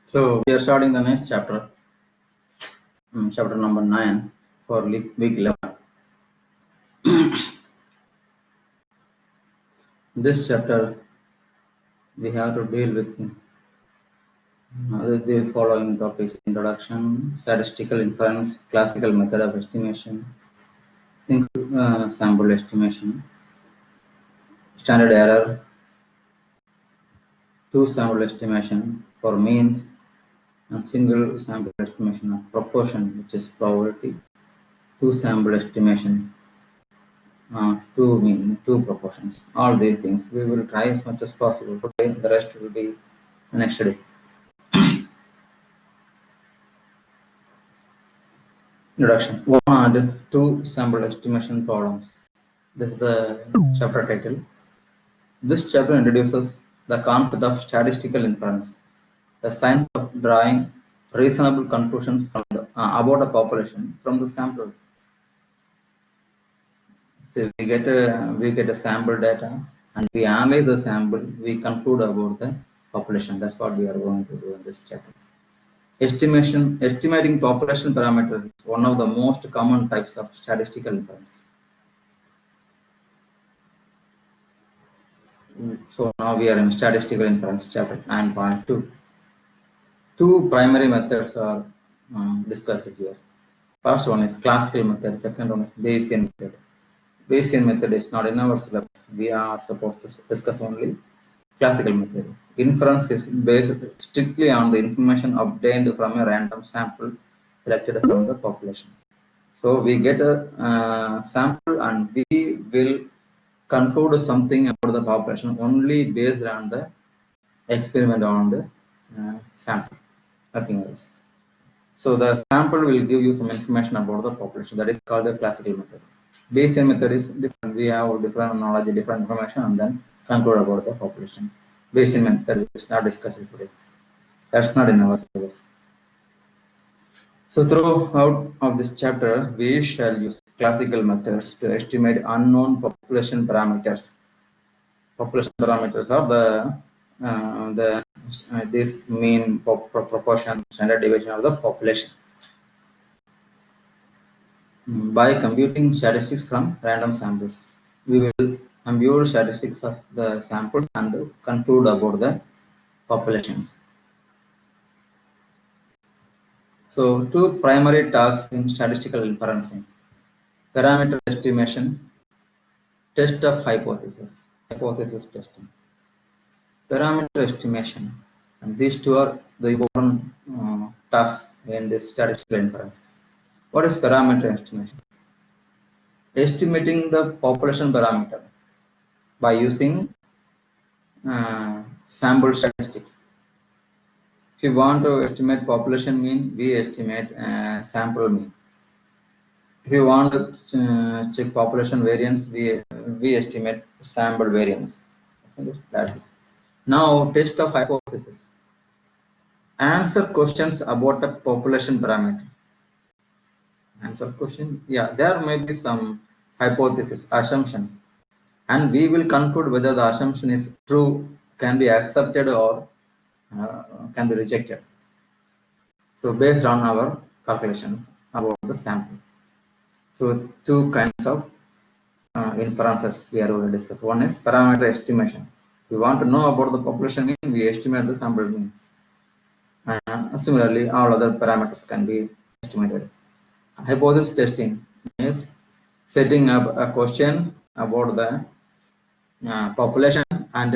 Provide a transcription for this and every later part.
So we are starting the next chapter, chapter number 9 for week 11. This chapter we have to deal with the following topics: introduction, statistical inference, classical method of estimation, sample estimation, standard error, two sample estimation for means, and single sample estimation of proportion, which is probability, two sample estimation two proportions. All these things we will try as much as possible today. The rest will be next day. Introduction. One and two sample estimation problems. This is the chapter title. This chapter introduces the concept of statistical inference, the science of drawing reasonable conclusions about a population from the sample. So we get a sample data and we analyze the sample. We conclude about the population. That's what we are going to do in this chapter. Estimating population parameters is one of the most common types of statistical inference. So now we are in statistical inference chapter 9.2. Two primary methods are discussed here. First one is classical method, second one is Bayesian method. Bayesian method is not in our syllabus. We are supposed to discuss only classical method. Inference is based strictly on the information obtained from a random sample selected from the population. So we get a sample and we will conclude something about the population only based on the experiment on the sample, nothing else. So the sample will give you some information about the population. That is called the classical method. Bayesian method is different. We have different knowledge, different information, and then conclude about the population. Bayesian method is not discussed today. That's not in our syllabus. So throughout of this chapter, we shall use classical methods to estimate unknown population parameters. Population parameters are this mean proportion standard deviation of the population by computing statistics from random samples. We will compute statistics of the samples and conclude about the populations. So two primary tasks in statistical inferencing: parameter estimation, test of hypothesis testing. Parameter estimation, and these two are the important tasks in this statistical inference. What is parameter estimation? Estimating the population parameter by using sample statistics. If you want to estimate population mean, we estimate sample mean. If you want to check population variance, we estimate sample variance. That's it. Now, test of hypothesis. Answer questions about a population parameter. Answer question. Yeah, there may be some hypothesis, assumptions, and we will conclude whether the assumption is true, can be accepted, or can be rejected. So based on our calculations about the sample. So two kinds of inferences we are going to discuss. One is parameter estimation. We want to know about the population mean, we estimate the sample mean. Similarly, all other parameters can be estimated. Hypothesis testing is setting up a question about the population and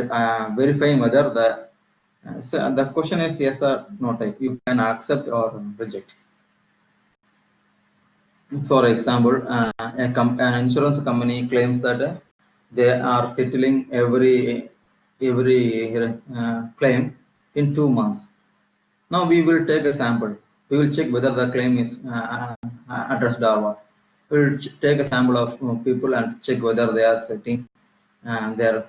verifying whether the question is yes or no type. You can accept or reject. For example, an insurance company claims that they are settling every claim in 2 months. Now we will take a sample. We will check whether the claim is addressed or what. We will take a sample of people and check whether they are setting their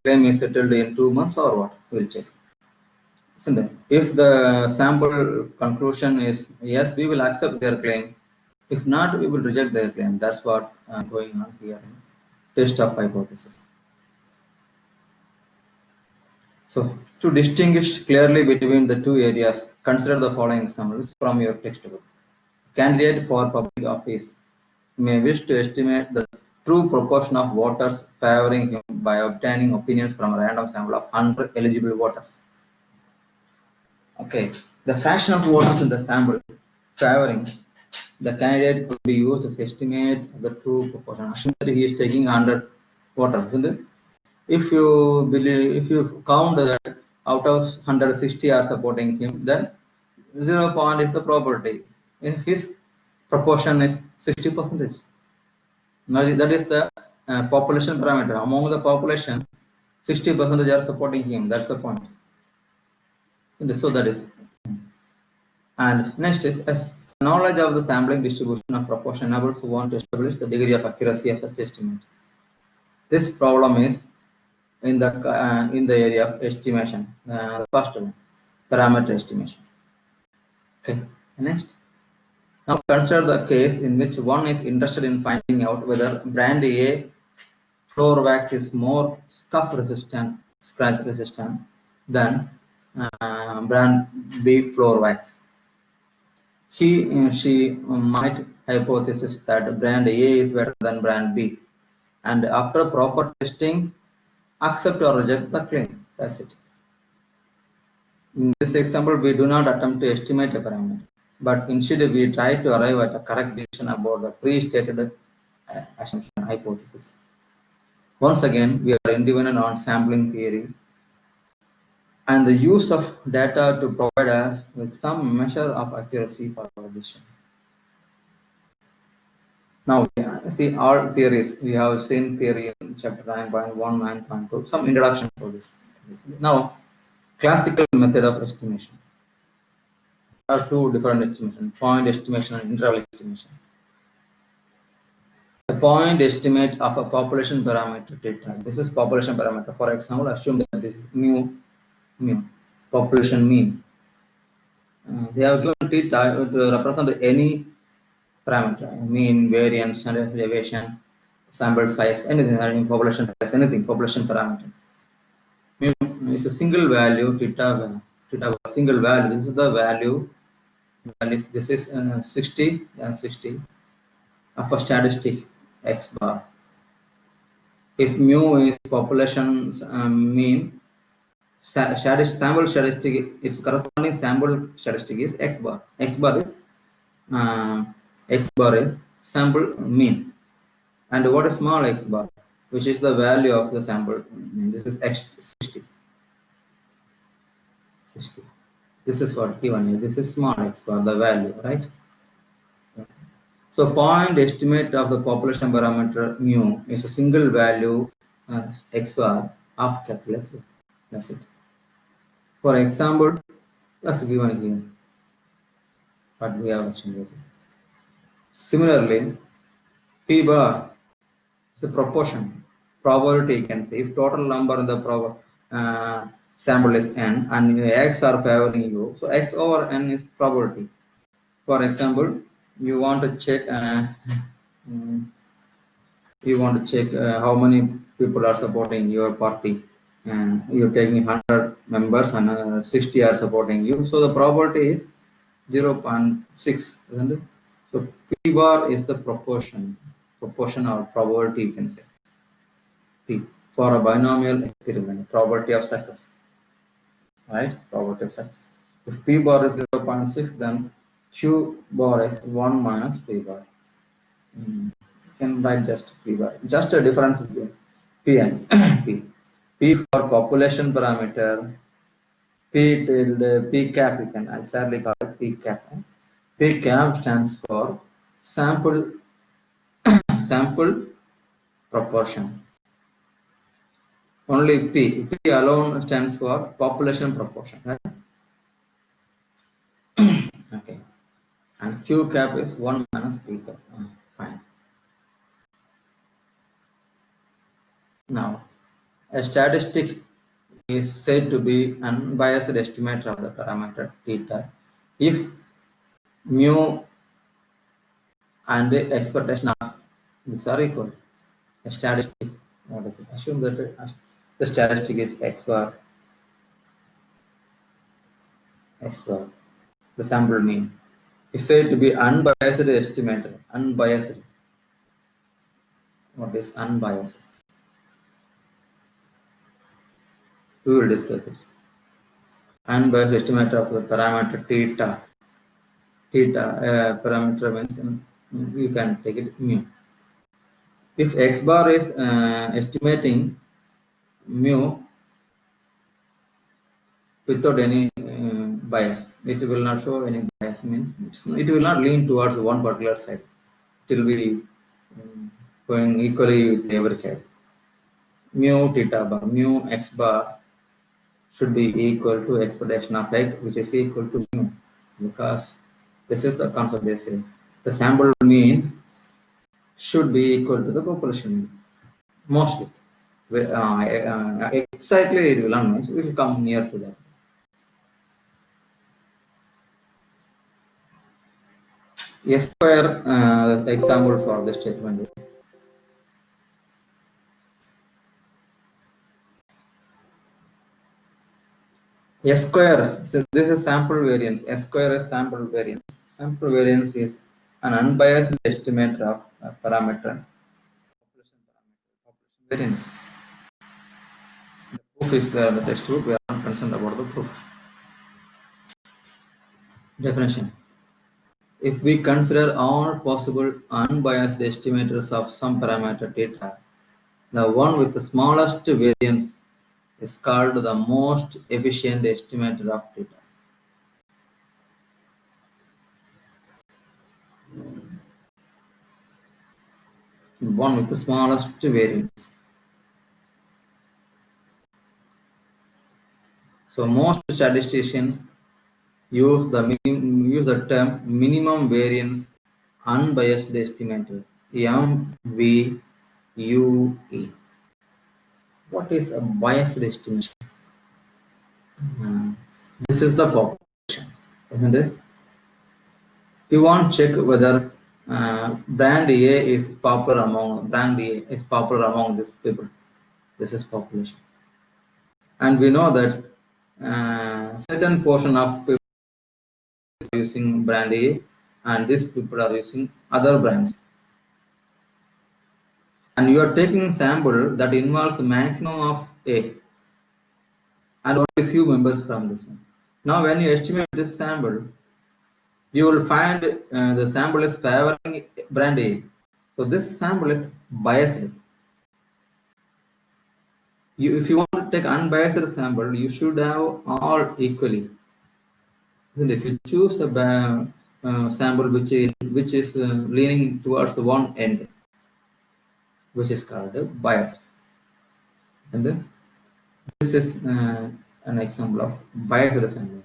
claim is settled in 2 months or what. We will check. If the sample conclusion is yes, we will accept their claim. If not, we will reject their claim. That's what going on here in test of hypothesis. So to distinguish clearly between the two areas, consider the following examples from your textbook. Candidate for public office may wish to estimate the true proportion of voters favoring him by obtaining opinions from a random sample of 100 eligible voters. Okay, the fraction of voters in the sample favoring the candidate could be used as estimate the true proportion. Assume that he is taking 100 voters, isn't it? If you count that out of 160 are supporting him, then 0 point is the probability. His proportion is 60%. Now that is the population parameter. Among the population, 60% are supporting him. That's the point. So that is. And next is knowledge of the sampling distribution of proportion enables one to establish the degree of accuracy of such estimate. This problem is in the area of estimation. The first one, parameter estimation. Okay. Next. Now consider the case in which one is interested in finding out whether brand A floor wax is more scuff resistant, scratch resistant than brand B floor wax. She might hypothesize that brand A is better than brand B, and after proper testing, accept or reject the claim. That's it. In this example, we do not attempt to estimate a parameter, but instead we try to arrive at a correct decision about the pre-stated assumption hypothesis. Once again, we are independent on sampling theory and the use of data to provide us with some measure of accuracy for our decision. Now, see all theories. We have seen theory in chapter 9.1, 9.2, some introduction for this. Now, classical method of estimation. There are two different estimations, point estimation and interval estimation. The point estimate of a population parameter data. This is population parameter. For example, assume that this is mu, population mean. They have given theta to represent any parameter, mean, variance, standard deviation, sample size, anything, population size, anything, population parameter. Mu is a single value, theta single value. This is the value. This is 60 and 60 of a statistic x bar. If mu is population mean, sample statistic, its corresponding sample statistic is x bar. X bar is sample mean. And what is small x bar, which is the value of the sample? This is x 60. This is what given here. This is small x bar, the value, right? So point estimate of the population parameter mu is a single value x bar of capital X. That's it. For example, that's given here. But we have mentioned here. Similarly, p bar is a proportion, probability. You can say if total number in the sample is n and x are favoring you, so x over n is probability. For example, you want to check how many people are supporting your party, and you're taking 100 members and 60 are supporting you, so the probability is 0.6, isn't it? So p bar is the proportion or probability, you can say, p for a binomial experiment, probability of success, right? Probability of success. If p bar is 0.6, then q bar is 1 minus p bar. You can write just p bar, just a difference between p and p. P for population parameter, p tilde, p cap, you can exactly call it p cap. P cap stands for sample proportion. Only p alone stands for population proportion, right? Okay. And q cap is 1 minus p cap. Fine. Now, a statistic is said to be an unbiased estimator of the parameter theta if mu and the expectation of these are equal. A statistic, what is it? Assume that the statistic is x bar x bar, the sample mean, is said to be unbiased estimator. Unbiased. What is unbiased? We will discuss it. Unbiased estimator of the parameter theta. Theta parameter means you can take it mu. If x bar is estimating mu without any bias, it will not show any bias. Means it will not lean towards one particular side. It will be going equally with every side. Mu theta bar, mu x bar should be equal to expression of x, which is equal to mu, because this is the concept they say. The sample mean should be equal to the population mean, mostly. Exactly it will not mean, we will come near to that. S square, the example for this statement is S square. So this is sample variance. S square is sample variance. Sample variance is an unbiased estimate of parameter population variance. The proof is the textbook. We are not concerned about the proof. Definition. If we consider all possible unbiased estimators of some parameter theta, the one with the smallest variance is called the most efficient estimator of theta. One with the smallest variance. So most statisticians use the term minimum variance unbiased estimator, MVUE. What is a biased estimation? This is the population, isn't it? You want to check whether brand A is popular among these people. This is population, and we know that certain portion of people are using brand A, and these people are using other brands. And you are taking sample that involves a maximum of A and only few members from this one. Now, when you estimate this sample, you will find the sample is favoring brand A. So this sample is biased. If you want to take unbiased sample, you should have all equally. And if you choose a sample which is leaning towards one end, which is called biased, and then this is an example of biased sample.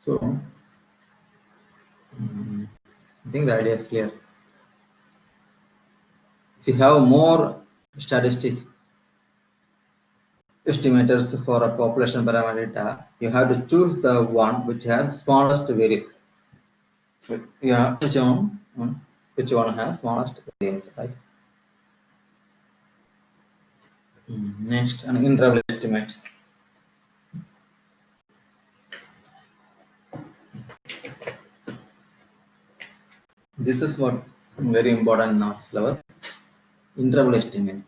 So I think the idea is clear. If you have more statistic estimators for a population parameter data, you have to choose the one which has smallest variance. Yeah, which one has smallest variance, right? Next, an interval estimate. This is what very important in our syllabus. Interval estimate.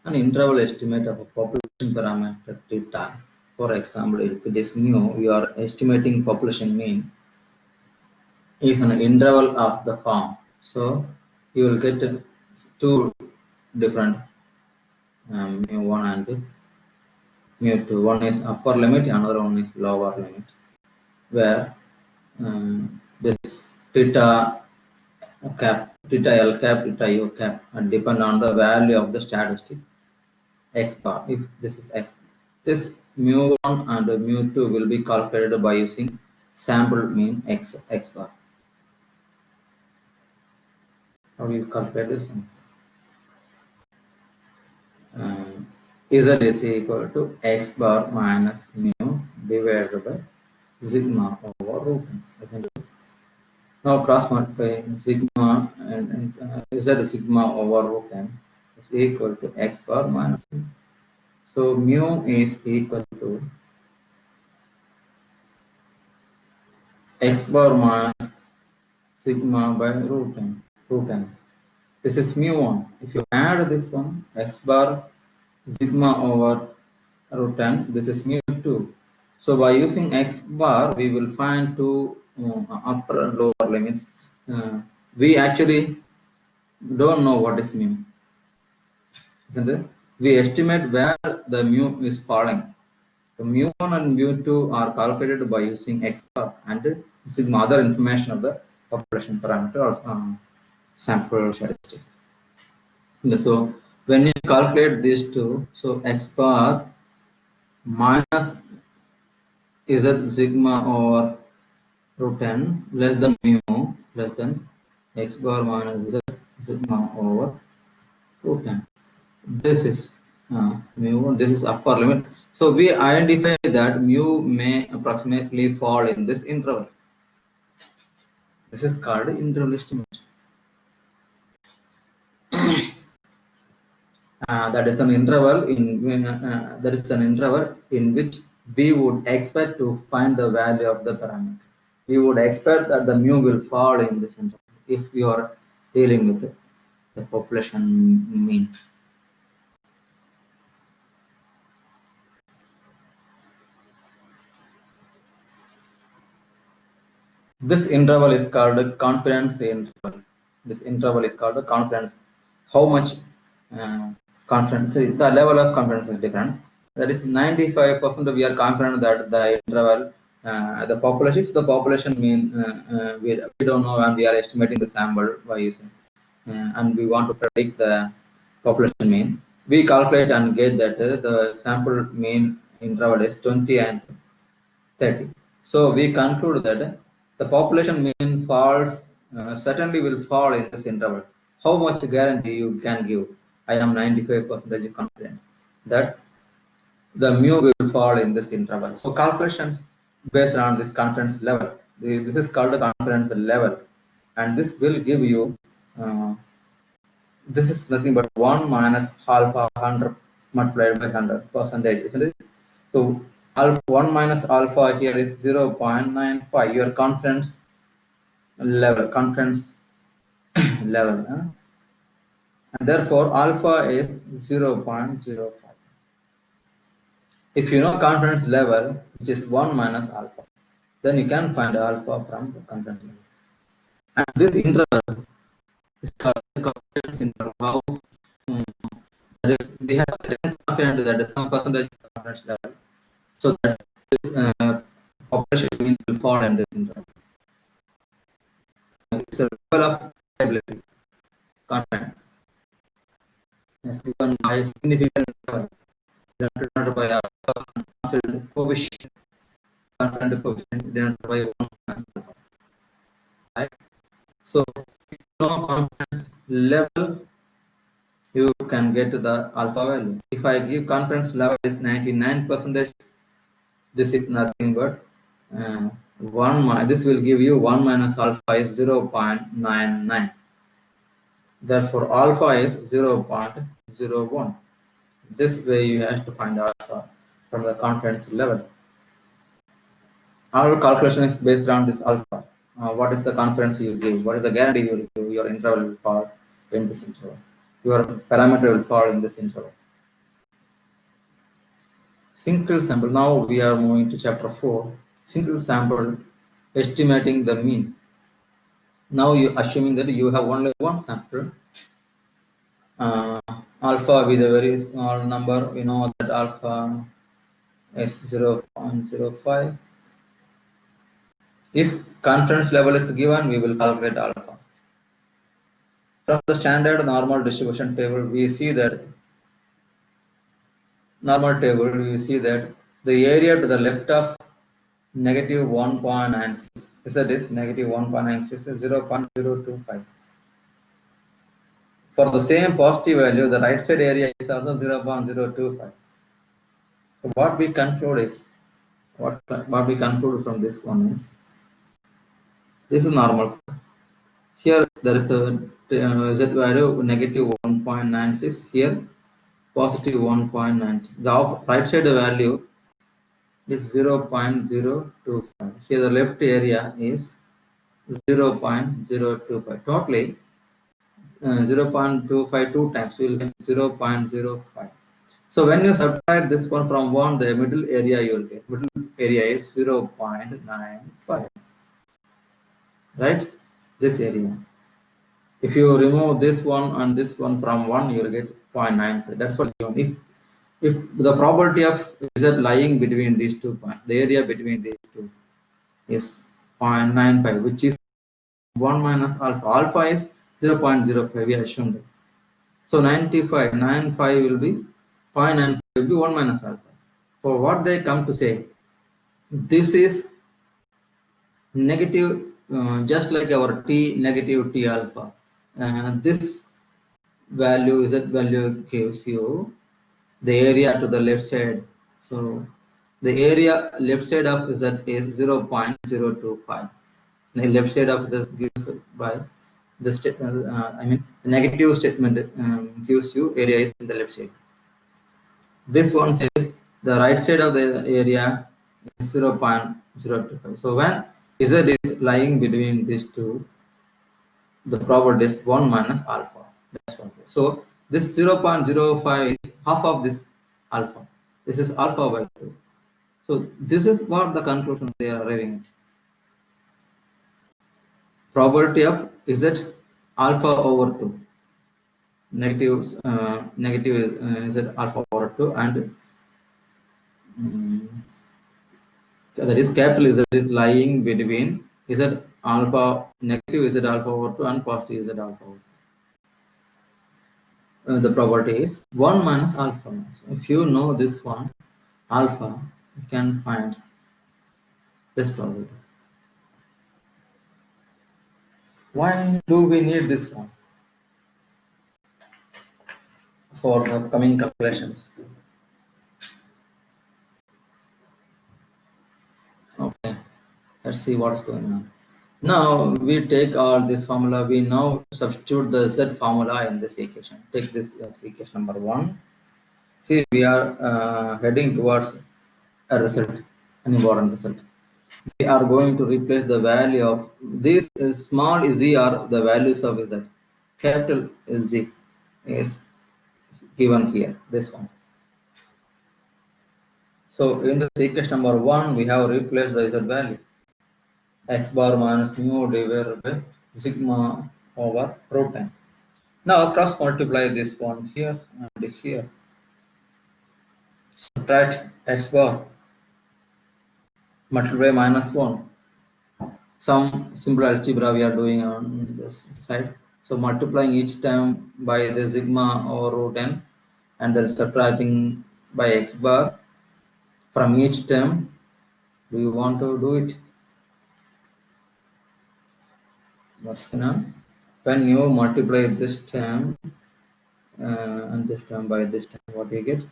An interval estimate of a population parameter theta. For example, if it is mu, you are estimating population mean is an interval of the form. So you will get two different mu1 and mu2. One is upper limit, another one is lower limit, where this theta cap, theta L cap, theta U cap, and depend on the value of the statistic x bar. If this is x, this mu1 and mu2 will be calculated by using sample mean x bar. How do you calculate this one? Z is equal to x bar minus mu divided by sigma over root n, isn't it? Now cross multiply sigma and Z sigma over root n is equal to x bar minus mu. So mu is equal to x bar minus sigma by root n. This is mu1. If you add this one, x bar sigma over root n, this is mu2. So by using x bar, we will find two upper and lower limits. We actually don't know what is mu, isn't it? We estimate where the mu is falling. So mu1 and mu2 are calculated by using x bar and sigma, other information of the population parameter or sample statistic. So when you calculate these two, so x bar minus z sigma over root n less than mu less than x bar minus z sigma over root n. This is mu, this is upper limit. So we identify that mu may approximately fall in this interval. This is called interval estimate. That is an interval in which we would expect to find the value of the parameter. We would expect that the mu will fall in this interval if we are dealing with the population mean. This interval is called a confidence interval. This interval is called a confidence. How much confidence? So the level of confidence is different. That is 95% we are confident that the interval, the population, if the population mean we don't know, and we are estimating the sample by using, and we want to predict the population mean. We calculate and get that the sample mean interval is 20 and 30. So we conclude that the population mean falls certainly will fall in this interval. How much guarantee you can give? I am 95% confident that the mu will fall in this interval. So calculations based on this confidence level. This is called the confidence level, and this will give you. This is nothing but 1 minus alpha 100 multiplied by 100 percentage, isn't it? So alpha 1 minus alpha here is 0.95, your confidence level, level, and therefore alpha is 0.05. If you know confidence level, which is 1 minus alpha, then you can find alpha from the confidence level. And this interval is called the confidence interval. How we have confidence that some percentage confidence level, so that this population mean will fall in this interval. It's a level of stability, confidence. Is given by significant interval denoted by a confidence coefficient. Confidence coefficient denoted by 1 minus alpha. Right? So, if you know confidence level, you can get to the alpha value. If I give confidence level is 99%, this is nothing but 1. This will give you 1 minus alpha is 0.99. Therefore, alpha is 0.01. This way you have to find alpha from the confidence level. Our calculation is based on this alpha. What is the confidence you give? What is the guarantee you will give? Your interval will fall in this interval. Your parameter will fall in this interval. Single sample. Now we are moving to chapter 4. Single sample estimating the mean. Now you assuming that you have only one sample. Alpha with a very small number. We know that alpha is 0.05. If confidence level is given, we will calculate alpha. From the standard normal distribution table, we see that the area to the left of negative 1.96 is that is negative 1.96 is 0.025. For the same positive value, the right side area is also 0.025. So what we conclude is what we conclude from this one is this is normal. Here there is a z value negative 1.96. Here positive 1.96. The right side value is 0.025. Here the left area is 0.025. Totally 0.252 times, you will get 0.05. So when you subtract this one from 1, the middle area you will get. Middle area is 0.95. Right? This area. If you remove this one and this one from 1, you will get 0.95. That's what you need. If the probability of z lying between these 2 points, the area between these two is 0.95, which is 1 minus alpha. Alpha is 0.05, we assumed it. So 95 will be 0.95 will be 1 minus alpha. For what they come to say, this is negative, just like our t negative t alpha. This value, z value gives you the area to the left side. So the area left side of z is 0.025. The left side of z gives by the the negative statement gives you area is in the left side. This one says the right side of the area is 0.025. So when z is lying between these two, the probability is 1 minus alpha. That's one. So this 0.05 is half of this alpha. This is alpha by 2. So this is what the conclusion they are arriving at. Probability of z alpha over 2. Negative z alpha over 2, and that is capital Z is lying between z alpha, negative z alpha over 2 and positive z alpha over 2. The probability is 1 minus alpha. So if you know this one, alpha, you can find this probability. Why do we need this one for upcoming calculations? Okay, let's see what's going on. Now we take all this formula, we now substitute the z formula in this equation. Take this equation number 1. See, we are heading towards a result, an important result. We are going to replace the value of this small z are the values of z. Capital Z is given here, this one. So in the equation number 1, we have replaced the z value, x bar minus mu divided by sigma over root n. Now cross multiply this one here and here. Subtract x bar, multiply minus 1. Some simple algebra we are doing on this side. So multiplying each term by the sigma over root n, and then subtracting by x bar from each term. Do you want to do it? What's going on? When you multiply this term and this term by this term, what do you get?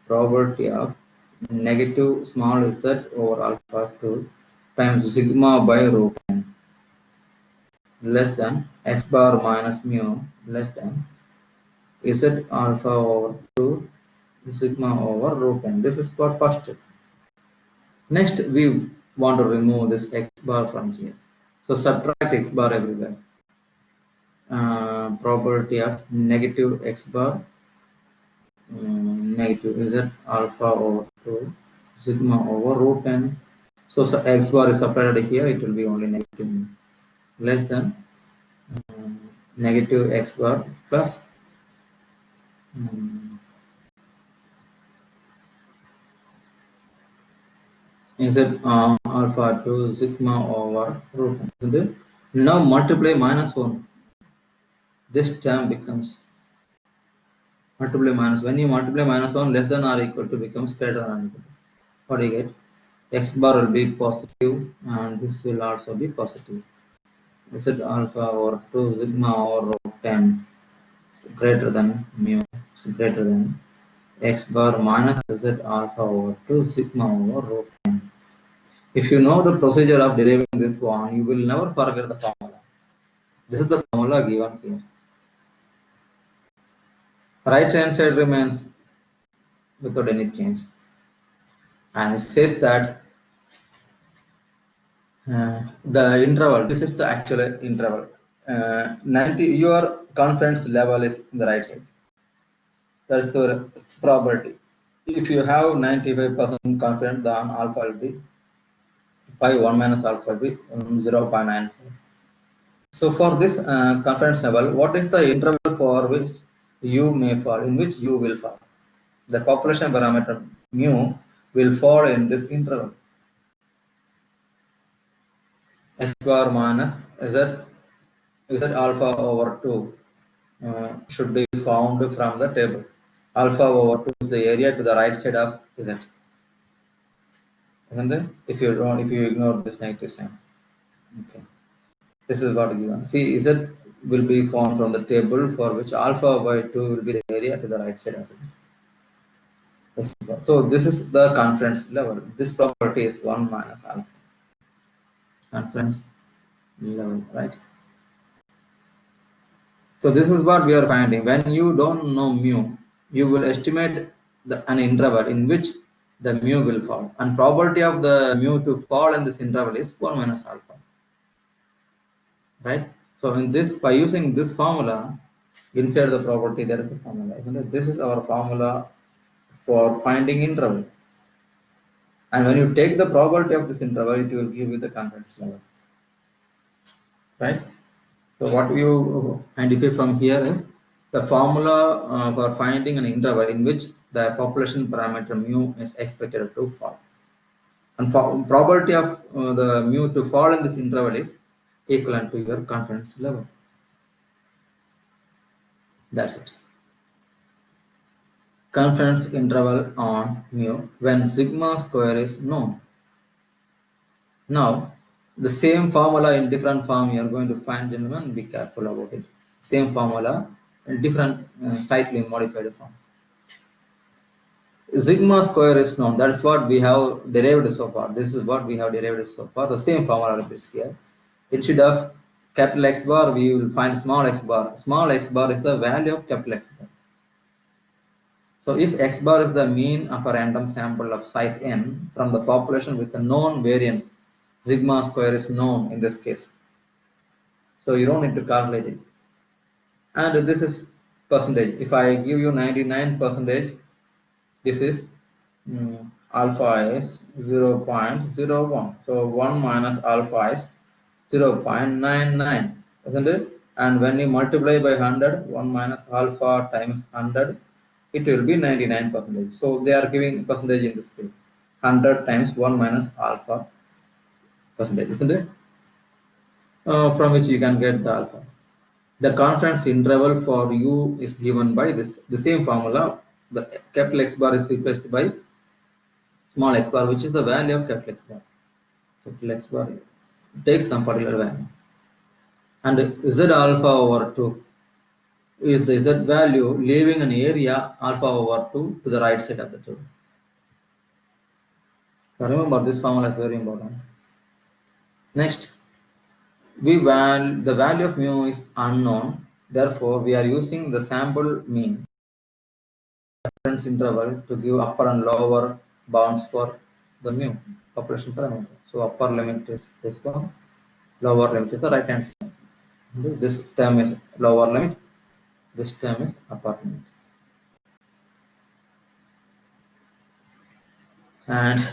Probability of negative small z over alpha 2 times sigma by root n less than x bar minus mu less than z alpha over 2 sigma over root n. This is for first step. Next, we want to remove this x bar from here. So subtract x bar everywhere. Probability of negative x bar negative z alpha over 2 sigma over root n. So x bar is separated here, it will be only negative less than negative x bar plus z alpha 2 sigma over root n. Now multiply minus 1. This term becomes multiply minus. When you multiply minus 1, less than or equal to becomes greater than or equal to. What do you get? X bar will be positive and this will also be positive. Z alpha over 2 sigma over root 10 greater than mu, greater than x bar minus z alpha over 2 sigma over root 10. If you know the procedure of deriving this one, you will never forget the formula. This is the formula given here. Right hand side remains without any change. and it says that the interval, this is the actual interval. 90, your confidence level is in the right side. That's the probability. If you have 95% confidence, then alpha will be pi 1 minus alpha will be 0.94. So for this confidence level, what is the interval for which you may fall, in which you will fall? The population parameter mu will fall in this interval. X bar minus z alpha over 2 should be found from the table. Alpha over 2 is the area to the right side of z. Isn't it? If you ignore this negative sign. Okay. This is what given. See, z will be found from the table for which alpha by 2 will be the area to the right side of z. So this is the confidence level. This property is 1 minus alpha. Confidence level, right? So this is what we are finding. When you don't know mu, you will estimate an interval in which the mu will fall. And probability of the mu to fall in this interval is 1 minus alpha. Right? So in this, by using this formula, inside the property there is a formula. This is our formula for finding interval. And when you take the probability of this interval, it will give you the confidence level. Right? So what you identify from here is the formula for finding an interval in which the population parameter mu is expected to fall. And for probability of the mu to fall in this interval is equivalent to your confidence level. That's it. Confidence interval on mu when sigma square is known. Now, the same formula in different form you are going to find, gentlemen. Be careful about it. Same formula in different, slightly modified form. Sigma square is known. That's what we have derived so far. This is what we have derived so far. The same formula repeats here. Instead of capital X bar, we will find small x bar. Small x bar is the value of capital X bar. So if x bar is the mean of a random sample of size n from the population with a known variance, sigma square is known in this case. So you don't need to calculate it. And this is percentage. If I give you 99%, this is alpha is 0.01. So 1 minus alpha is 0.99, isn't it? And when you multiply by 100, 1 minus alpha times 100, it will be 99%. So they are giving percentage in this way. 100 times 1 minus alpha percentage, isn't it? From which you can get the alpha. The confidence interval for u is given by this. The same formula. The capital X bar is replaced by small x bar, which is the value of capital X bar. Capital X bar takes some particular value. And z alpha over 2 is the z value leaving an area alpha over 2 to the right side of the table. So remember, this formula is very important. Next, the value of mu is unknown. Therefore, we are using the sample mean reference interval to give upper and lower bounds for the mu population parameter. So upper limit is this one, lower limit is the right hand side. This term is lower limit, this term is upper limit. And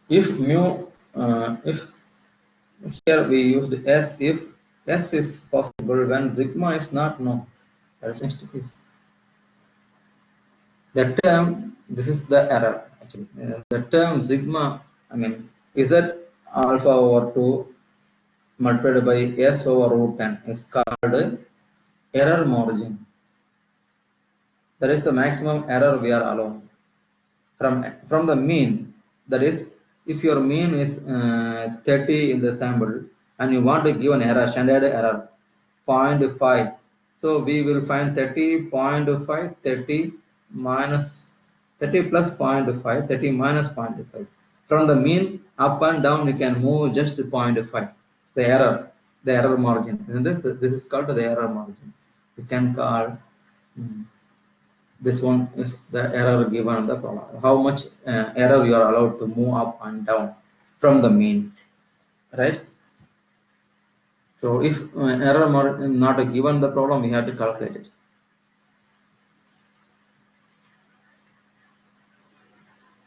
if mu, if here we used S, if S is possible when sigma is not known. That is next case. The term, this is the error actually. The term sigma, Z alpha over 2 multiplied by S over root 10 is called error margin. That is the maximum error we are allowing from the mean. That is, if your mean is 30 in the sample and you want to give an error, standard error 0.5, so we will find 30.5, 30 minus 30 plus 0.5, 30 minus 0.5. From the mean up and down you can move just 0.5. The error margin, isn't this? This is called the error margin. You can call This one is the error given in the problem. How much error you are allowed to move up and down from the mean, right? So if error not given the problem, we have to calculate it.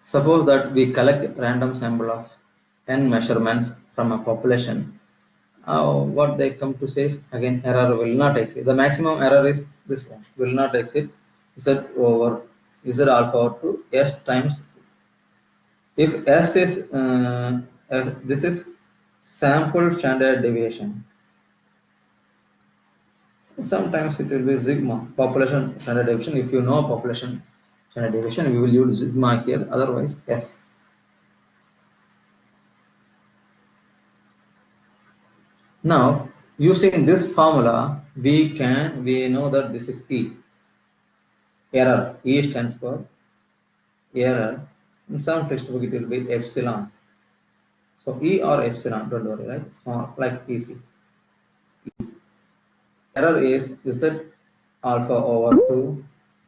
Suppose that we collect random sample of n measurements from a population. What they come to say is again error will not exceed. The maximum error is this one, will not exceed z over z alpha over to s times. If s is this is sample standard deviation. Sometimes it will be sigma, population standard deviation. If you know population standard deviation, we will use sigma here. Otherwise, s. Now, using this formula, we know that this is E. Error. E stands for error. In some textbook, it will be epsilon. So E or epsilon, don't worry, right? Small, like easy. Error is Z alpha over 2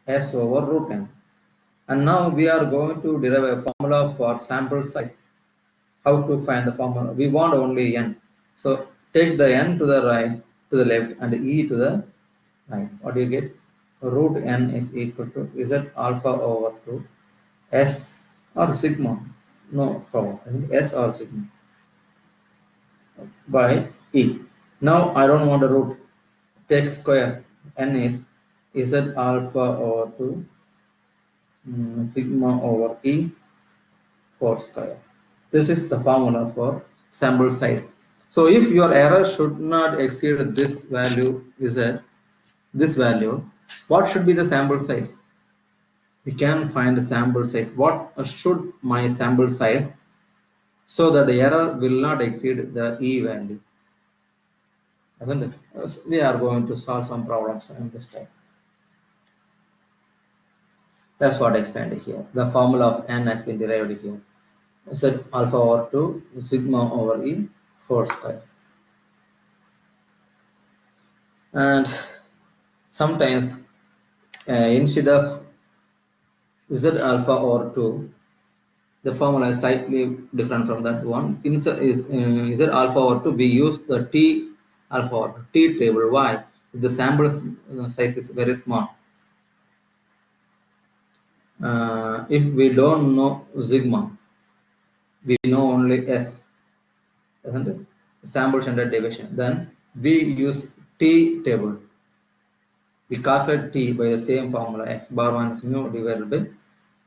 S over root n. And now we are going to derive a formula for sample size. How to find the formula? We want only n. So take the n to the right, to the left, and E to the right. What do you get? Root n is equal to Z alpha over 2 S or sigma. No problem. S or sigma by E. Now I don't want a root. Take square. N is Z alpha over 2 sigma over E whole square. This is the formula for sample size. So if your error should not exceed this value, this value, what should be the sample size? We can find the sample size. What should my sample size so that the error will not exceed the E value? Isn't it? We are going to solve some problems in this type. That's what I explained here. The formula of n has been derived here. Z alpha over 2 sigma over E whole square. And sometimes instead of Z alpha over 2, the formula is slightly different from that one. Instead is Z alpha over 2, we use the T alpha over T table. Why? The sample size is very small. If we don't know sigma, we know only S, isn't it? Sample standard deviation. Then we use T table. We calculate T by the same formula, x bar minus mu divided by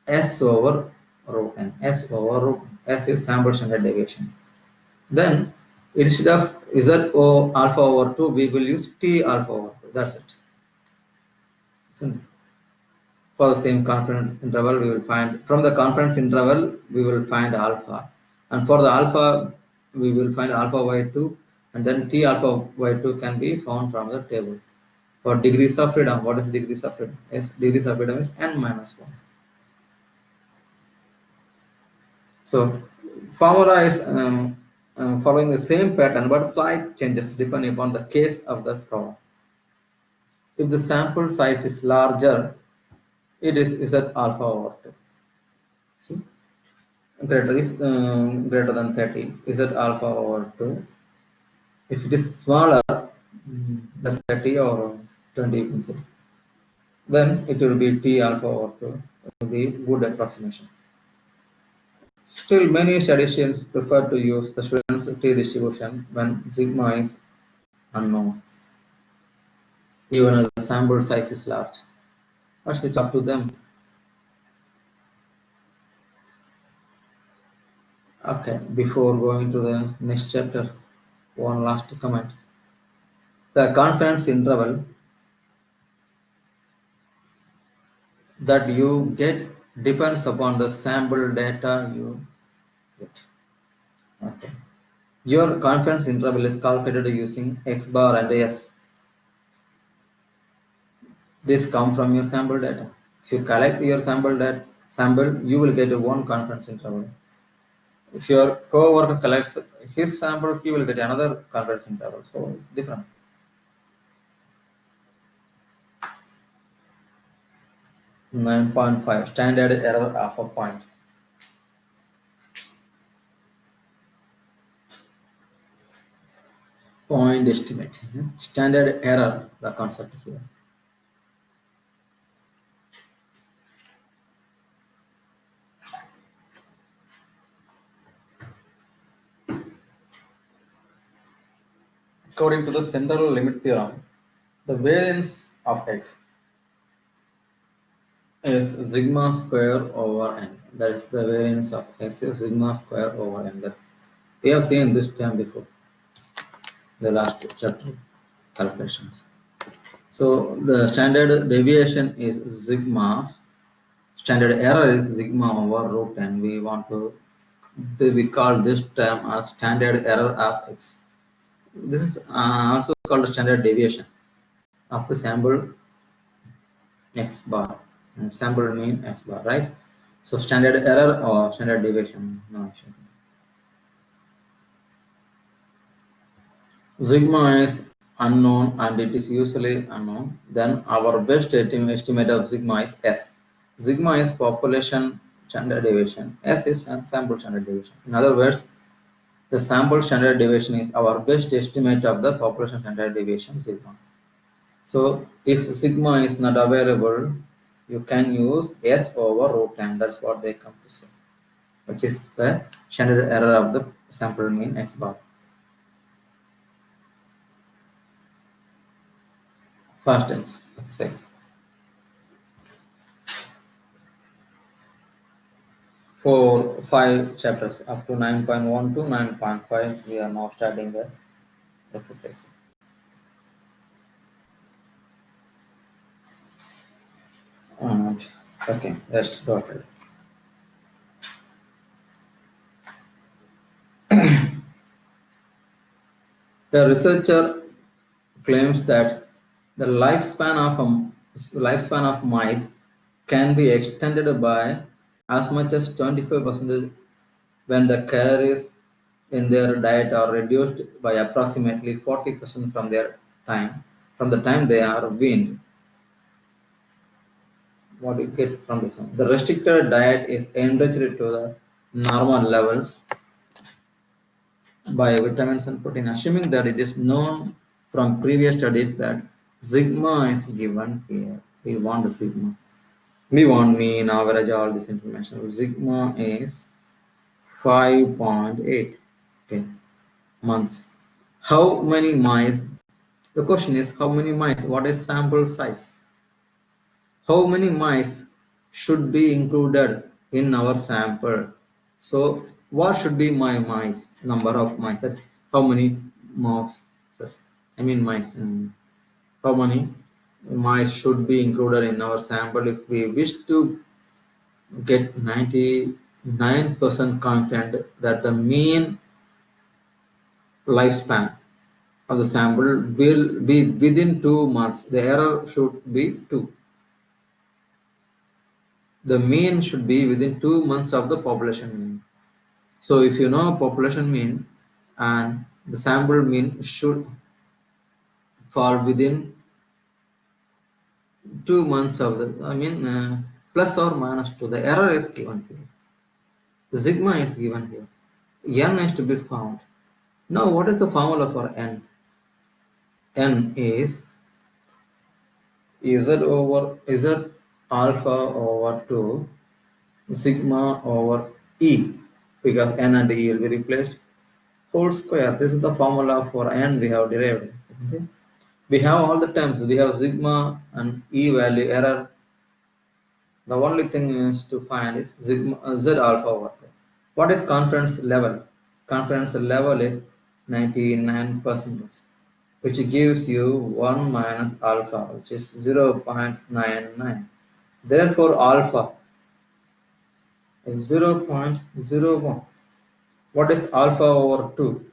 S over root n. S over root n. S is sample standard deviation. Then instead of Z O alpha over 2, we will use T alpha over 2. That's it. For the same confidence interval, we will find, from the confidence interval, we will find alpha. And for the alpha, we will find alpha by 2. And then T alpha by 2 can be found from the table. For degrees of freedom, what is degrees of freedom? Yes, degrees of freedom is n minus 1. So formula is following the same pattern, but slight changes depending upon the case of the problem. If the sample size is larger, it is Z alpha over 2. See, greater than 30, Z alpha over 2. If it is smaller, less 30 or 20, you can say, then it will be T alpha over 2. It will be good approximation. Still, many statisticians prefer to use the Student's T distribution when sigma is unknown, even as the sample size is large. But it's up to them. Okay, before going to the next chapter, one last comment. The confidence interval that you get depends upon the sample data you get. Okay. Your confidence interval is calculated using X bar and S. This come from your sample data. If you collect your sample, you will get one confidence interval. If your co-worker collects his sample, he will get another confidence interval. So it's different. 9.5 standard error of a point. Point estimate. Standard error, the concept here. According to the central limit theorem, the variance of x is sigma square over n. That is the variance of x is sigma square over n. That we have seen this term before, the last chapter calculations. So the standard deviation is sigma. Standard error is sigma over root n. We want to we call this term as standard error of x. This is also called standard deviation of the sample x bar, and sample mean x bar, right? So standard error or standard deviation, no issue. Sigma is unknown and it is usually unknown. Then our best estimate of sigma is s. Sigma is population standard deviation. S is sample standard deviation. In other words, the sample standard deviation is our best estimate of the population standard deviation sigma. So if sigma is not available, you can use S over root n. That's what they come to say, which is the standard error of the sample mean x bar. Past tense exercise. For 5 chapters up to 9.1 to 9.5, we are now starting the exercise. Okay, let's go ahead. The researcher claims that the lifespan of mice can be extended by as much as 25% when the calories in their diet are reduced by approximately 40% from the time they are weaned. What do you get from this one? The restricted diet is enriched to the normal levels by vitamins and protein, assuming that it is known from previous studies that sigma is given here. We want the sigma. We want mean, average, all this information. Sigma is 5.8 months. How many mice? The question is how many mice? What is sample size? How many mice should be included in our sample? So what should be my mice, number of mice? That how many mice? I mean mice. How many mice should be included in our sample if we wish to get 99% confident that the mean lifespan of the sample will be within 2 months. The error should be 2. The mean should be within 2 months of the population mean. So if you know population mean and the sample mean should fall within 2 months of the, plus or minus 2, the error is given here. The sigma is given here. N is to be found. Now what is the formula for N? N is Z alpha over 2 sigma over E, because N and E will be replaced, whole square. This is the formula for N we have derived. Okay. We have all the terms. We have sigma and E value error. The only thing is to find is sigma Z alpha over 2. What is confidence level? Confidence level is 99%, which gives you 1 minus alpha, which is 0.99. Therefore, alpha is 0.01. What is alpha over 2?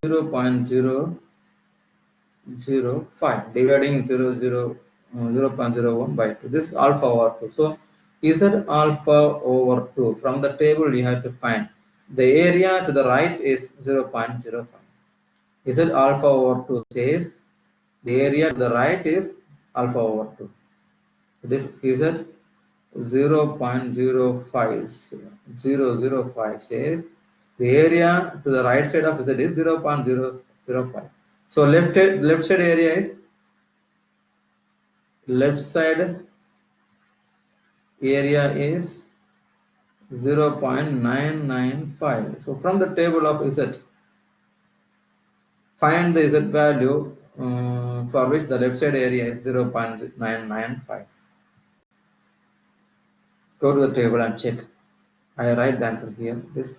0.005, dividing 0.01 by 2. This is alpha over 2. So, Z alpha over 2. From the table, you have to find the area to the right is 0.05. Z alpha over 2 says the area to the right is alpha over 2. It is Z 0.05005 says the area to the right side of Z is 0.005. So left side area is left side area is 0.995. So from the table of Z, find the Z value for which the left side area is 0.995. Go to the table and check. I write the answer here. This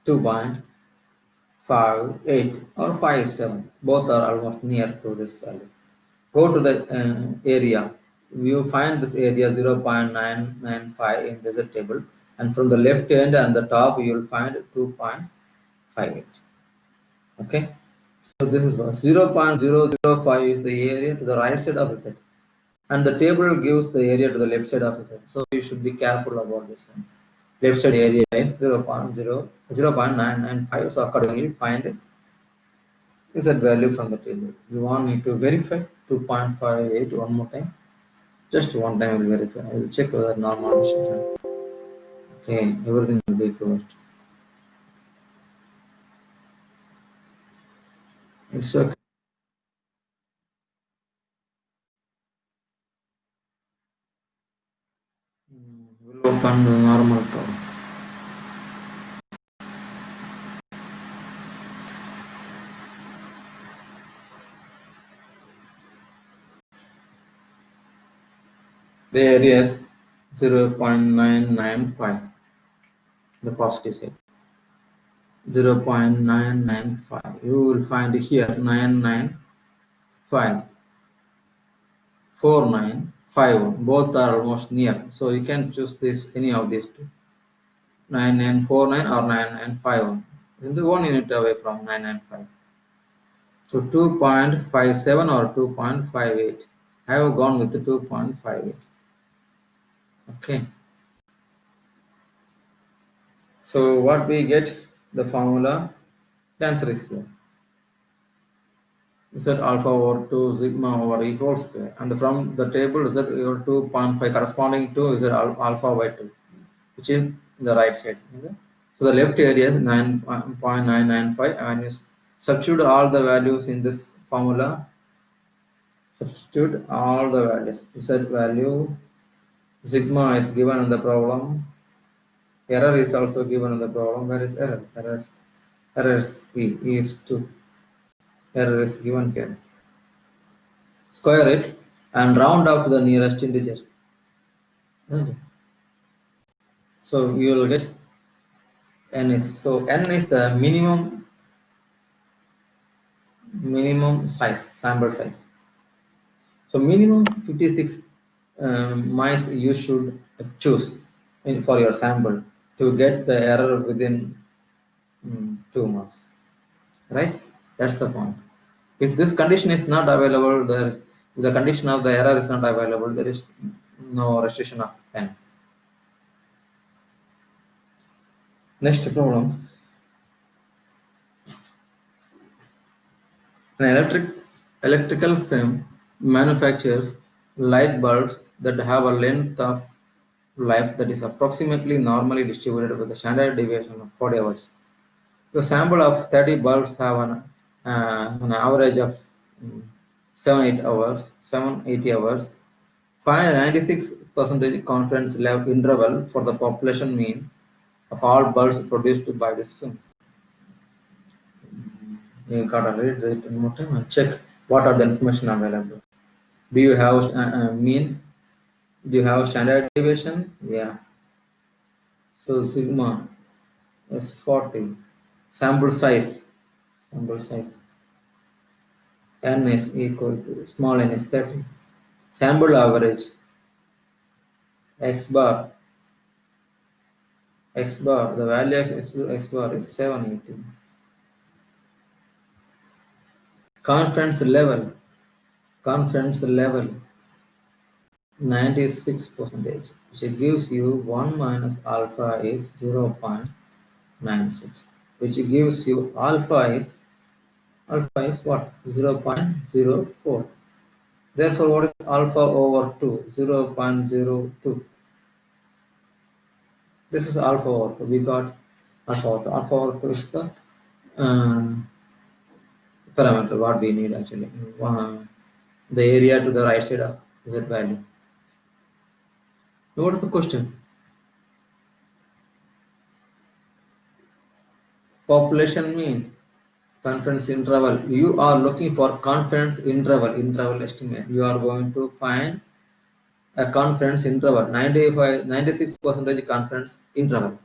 2.58 or 57. Both are almost near to this value. Go to the area. You find this area 0.995 in the Z table, and from the left end and the top you will find 2.58. Okay, so this is 0.005 is the area to the right side of the Z, and the table gives the area to the left side of the Z. So you should be careful about this one. Left side area is 0.995. So accordingly find Z value from the table. You want me to verify 2.58 one more time? Just one time I will verify. I will check whether normal distribution. Okay, everything will be closed. It's okay. We'll open the normal curve. The area is 0.995. The positive side. 0.995. You will find here 995. 4951. Both are almost near. So you can choose this any of these two. 9949 or 9951. In the 1 unit away from 995. So 2.57 or 2.58. I have gone with the 2.58. Okay. So what we get, the formula, the answer is here. Z alpha over 2 sigma over E whole square, and from the table Z equal 2.5 corresponding to Z alpha by 2, which is the right side. Okay? So the left area is 9.995, and you substitute all the values in this formula. Substitute all the values. Z value, sigma is given in the problem. Error is also given in the problem. Where is error? Error is E is 2. Error is given here. Square it and round up to the nearest integer. Okay. So you will get n is, so n is the minimum size, sample size. So minimum 56 mice you should choose for your sample to get the error within 2 months, right? That's the point. If this condition is not available, the condition of the error is not available, there is no restriction of n. Next problem. An electrical firm manufactures light bulbs that have a length of life that is approximately normally distributed with a standard deviation of 40 hours. The sample of 30 bulbs have an average of 780 hours. Find 96% confidence level interval for the population mean of all bulbs produced by this firm. You gotta read it one more time and check what are the information available. Do you have mean? Do you have standard deviation? Yeah. So sigma is 40. Sample size. N is equal to small n is 30. Sample average. X bar. The value of X bar is 780. Confidence level 96%, which gives you 1 minus alpha is 0.96, which gives you alpha is what? 0.04. Therefore, what is alpha over 2? 0.02. This is alpha over 2. We got alpha over 2. Alpha over 2 is the parameter what we need actually. The area to the right side of z value. Now, what is the question? Population mean, confidence interval. You are looking for confidence interval estimate. You are going to find a confidence interval, 96% confidence interval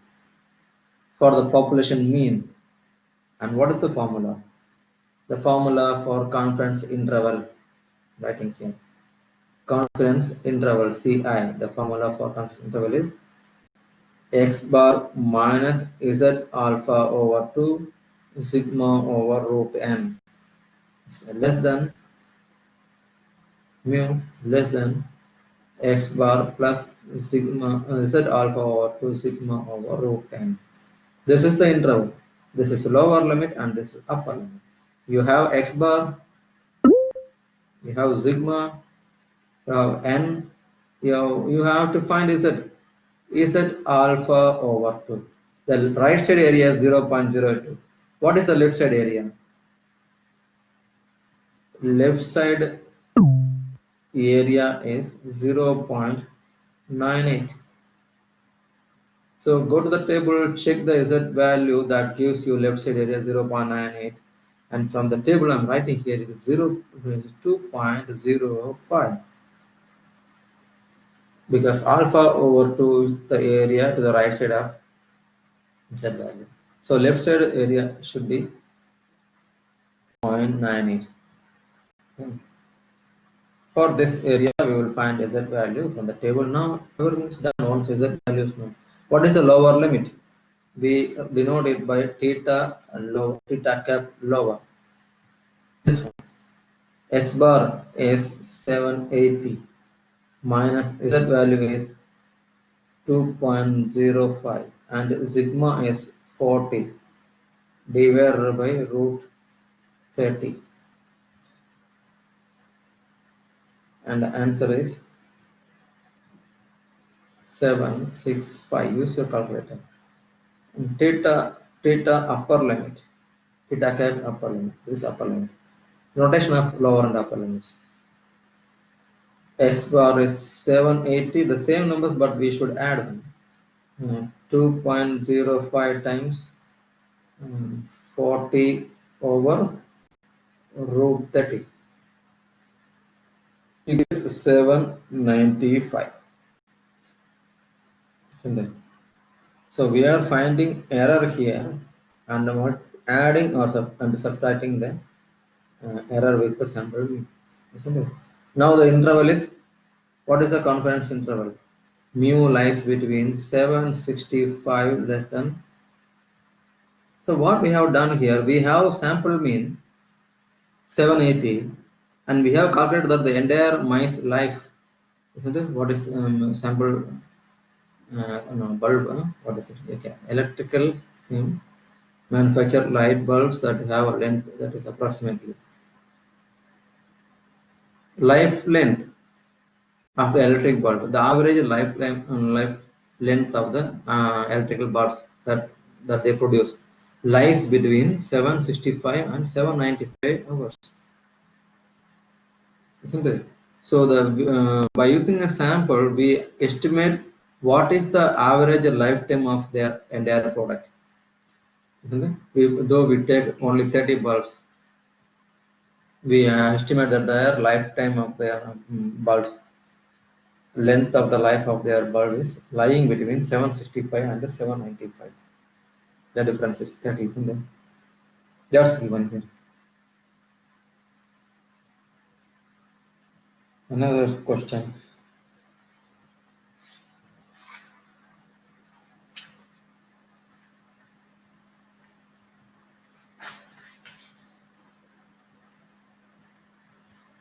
for the population mean. And what is the formula? The formula for confidence interval, writing here. Confidence interval CI, the formula for confidence interval is x bar minus z alpha over 2 sigma over root n, less than mu less than x bar plus sigma z alpha over 2 sigma over root n. This is the interval. This is lower limit and this is upper limit. You have x bar, you have sigma, you have n, you have to find z alpha over 2. The right side area is 0.02. What is the left side area? Left side area is 0.98. So go to the table, check the z value that gives you left side area 0.98, and from the table I'm writing here it is 2.05, because alpha over 2 is the area to the right side of z value. So left side area should be 0.98. For this area, we will find z value from the table. Now, everything is done. Once z value is known, what is the lower limit? We denote it by theta low, theta cap lower. This one, x bar is 780 minus z value is 2.05 and sigma is 40 divided by root 30, and the answer is 765. Use your calculator. And theta upper limit, theta cap upper limit, this upper limit, notation of lower and upper limits. X bar is 780, the same numbers, but we should add them. 2.05 times 40 over root 30. You get 795. So we are finding error here and adding or subtracting the error with the sample mean, isn't it? Now the interval is, what is the confidence interval? Mu lies between 765 less than. So what we have done here, we have sample mean 780 and we have calculated that the entire mice life, isn't it? What is sample bulb, what is it? Okay. Electrical manufacture light bulbs that have a length that is approximately life length of the electric bulb, the average life length of the electrical bulbs that they produce lies between 765 and 795 hours, isn't it? So the by using a sample, we estimate what is the average lifetime of their entire product, isn't it? Though we take only 30 bulbs, we estimate that their lifetime of their bulbs, length of the life of their bulb is lying between 765 and 795. The difference is 30, isn't it? That's given here. Another question.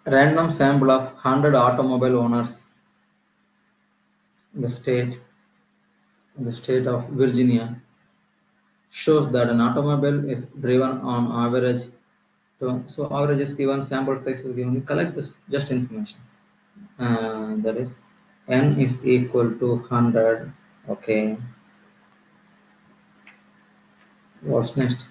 Random sample of 100 automobile owners in the state of Virginia shows that an automobile is driven on average So average is given, sample size is given. We collect this just information. That is n is equal to 100. Okay. What's next?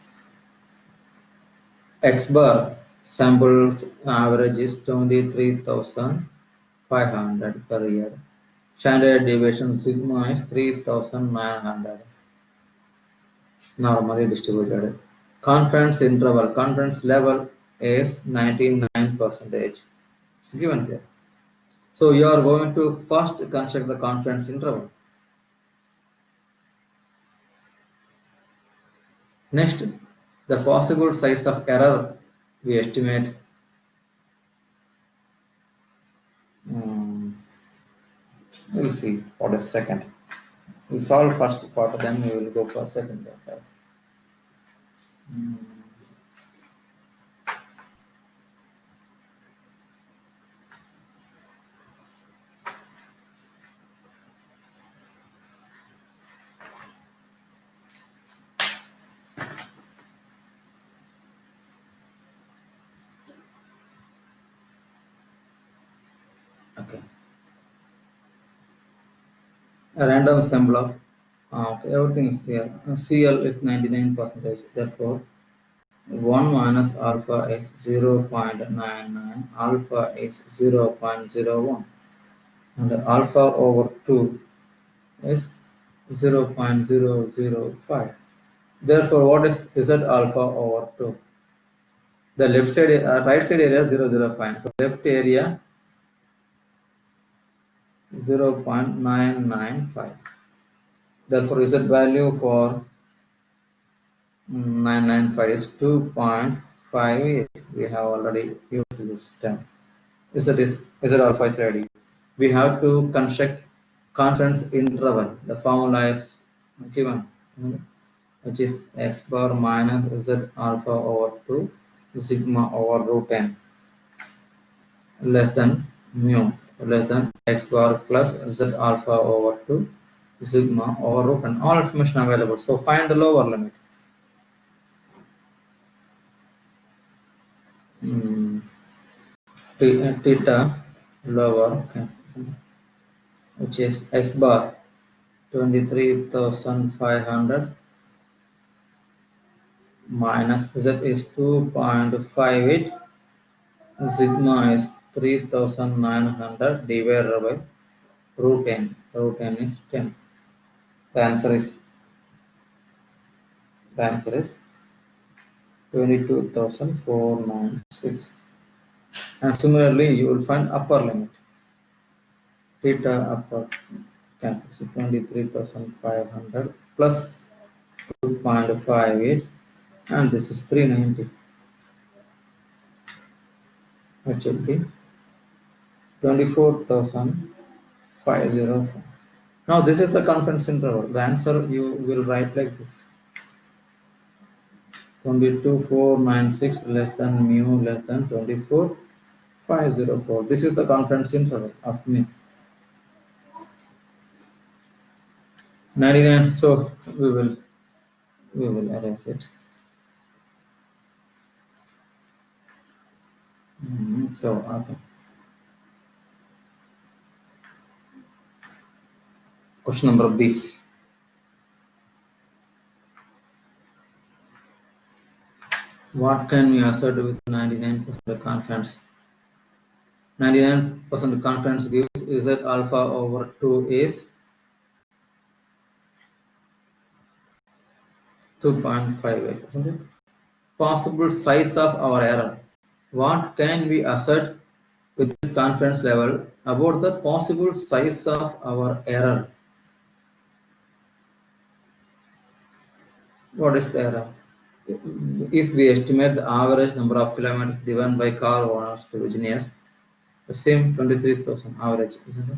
X bar sample average is 23,500 per year. Standard deviation sigma is 3,900. Normally distributed. Confidence interval, confidence level is 99%. It's given here. So you are going to first construct the confidence interval. Next, the possible size of error we estimate. We'll see for the second. We solve first part, then we will go for second part. Okay. A random sample of okay, everything is there. CL is 99%. Therefore, 1 minus alpha is 0.99, alpha is 0.01, and alpha over 2 is 0.005. Therefore, what is Z alpha over 2? The left side, right side area 0.05. So left area 0.995. Therefore, Z value for 995 is 2.58. We have already used this term. Z alpha is ready. We have to construct confidence interval. The formula is given, which is x bar minus Z alpha over 2 sigma over root n less than mu less than x bar plus Z alpha over 2 sigma over root n. All information available. So find the lower limit. Theta lower, okay, which is x bar 23,500 minus Z is 2.58, sigma is 3,900 divided by root n. Root n is 10. The answer is 22,496. And similarly, you will find upper limit. Theta upper, okay, so 23,500 plus 2.58, and this is 390, which will be 24,504. Now this is the confidence interval. The answer you will write like this: 22,496 less than mu less than 24,504. This is the confidence interval of mu. 99. So we will erase it. So okay. Question number B. What can we assert with 99% confidence? 99% confidence gives Z alpha over 2 is 2.58, isn't it? Possible size of our error. What can we assert with this confidence level about the possible size of our error? What is the error? If we estimate the average number of kilometers driven by car owners to engineers, the same 23,000 average, isn't it?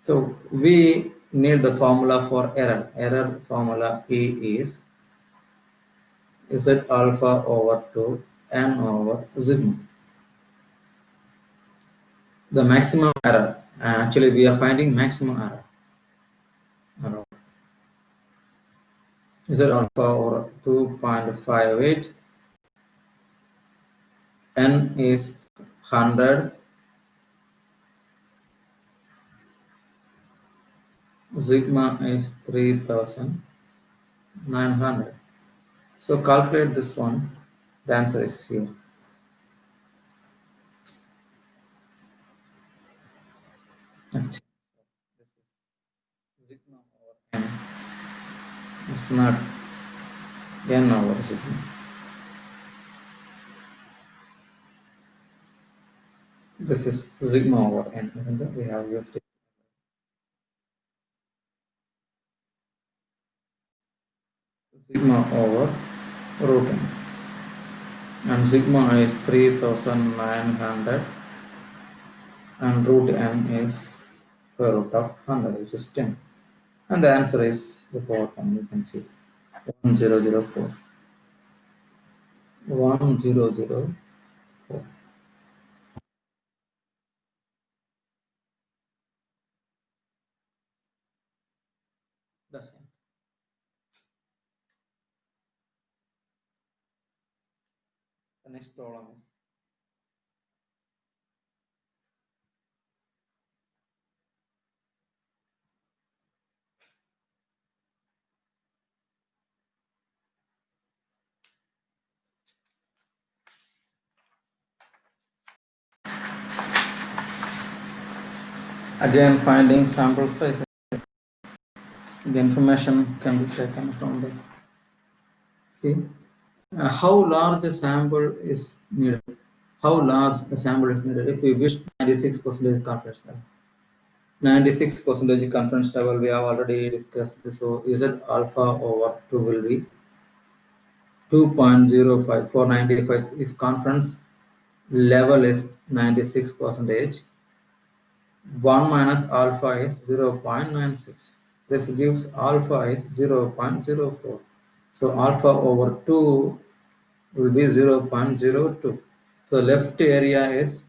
So we need the formula for error. Error formula E is Z alpha over 2 n over sigma. The maximum error. Actually, we are finding maximum error. Z alpha over 2.58 N is 100, sigma is 3900. So calculate this one. The answer is here. This is sigma over n. It's not n over sigma. This is sigma over n, isn't it? We have used it. Sigma over root n. And sigma is 3900 and root n is square root of 100, which is 10. And the answer is the power term, you can see 1004. 1004. That's it. The next problem is again finding sample size. The information can be taken from the see how large the sample is needed. How large the sample is needed if we wish 96% confidence level. 96% confidence level we have already discussed this. So Z alpha over 2 will be 2.05 for 95. If confidence level is 96%, 1 minus alpha is 0.96. This gives alpha is 0.04. So alpha over 2 will be 0.02. So left area is,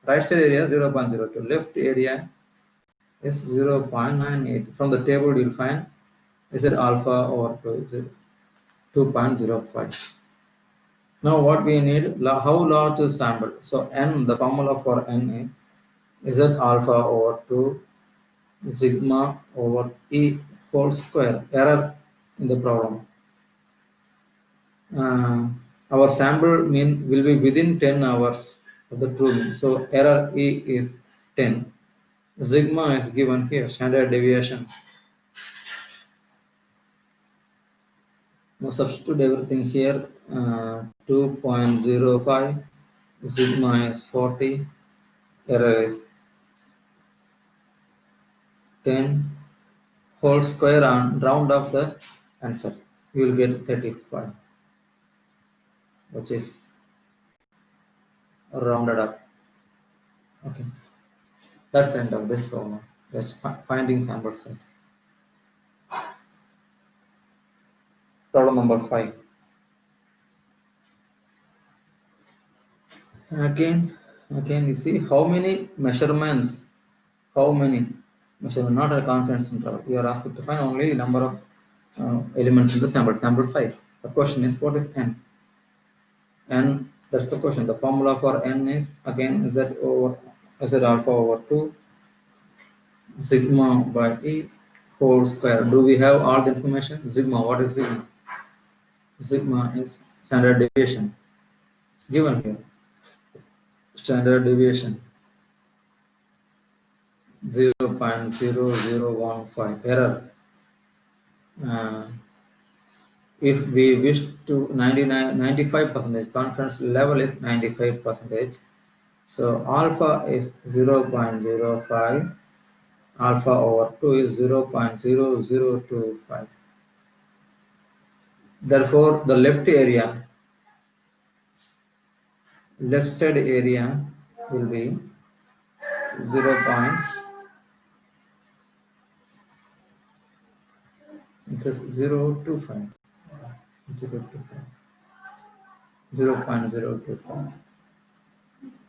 right side area 0.02. Left area is 0.98. From the table you'll find is it alpha over 2 is 2.05. Now what we need, how large is sample? So n, the formula for n is Z alpha over 2 sigma over E whole square. Error in the problem. Our sample mean will be within 10 hours of the true mean. So error E is 10. Sigma is given here, standard deviation. Now substitute everything here. 2.05, sigma is 40, error is 10, whole square and round off the answer. You will get 35, which is rounded up. Okay, that's the end of this problem. Just finding sample size. Problem number 5. Again you see how many measurements, not a confidence interval. You are asked to find only number of elements in the sample size. The question is what is n? N, that's the question. The formula for n is again z alpha over 2 sigma by E whole square. Do we have all the information? Sigma, what is sigma? Sigma is standard deviation. It's given here. Standard deviation 0.0015. Error. If we wish to 95%, confidence level is 95%. So alpha is 0.05. Alpha over 2 is 0.0025. Therefore, the left side area will be 0.025. It says 0.025. 0.025.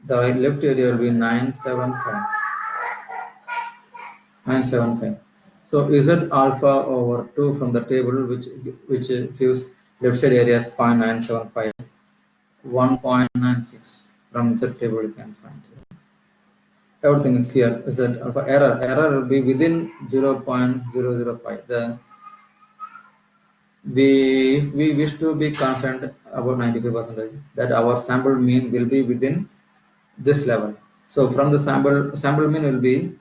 The left area will be 975. So Z alpha over 2 from the table, which gives left side area as 0.975. 1.96 from Z table you can find. Everything is here. Is that error will be within 0.005. We wish to be confident about 95% that our sample mean will be within this level. So from the sample mean will be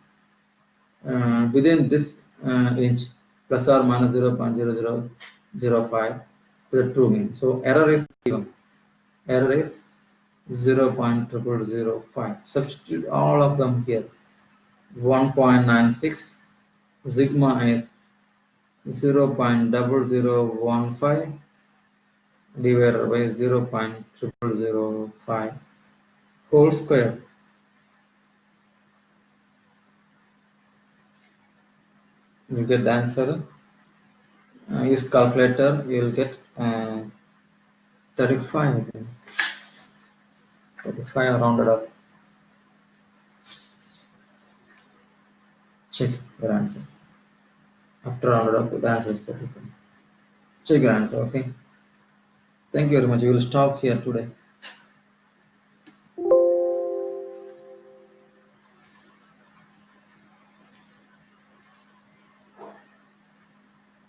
within this inch plus or minus 0.0005 to the true mean. So error is given. Error is 0.0005. Substitute all of them here. 1.96. Sigma is 0.0015 divided by 0.0005 whole square. You get the answer. Use calculator, you will get 35, I think. 35 rounded up. Check your answer. After rounded up, the answer is 35. Check your answer, okay? Thank you very much. We will stop here today.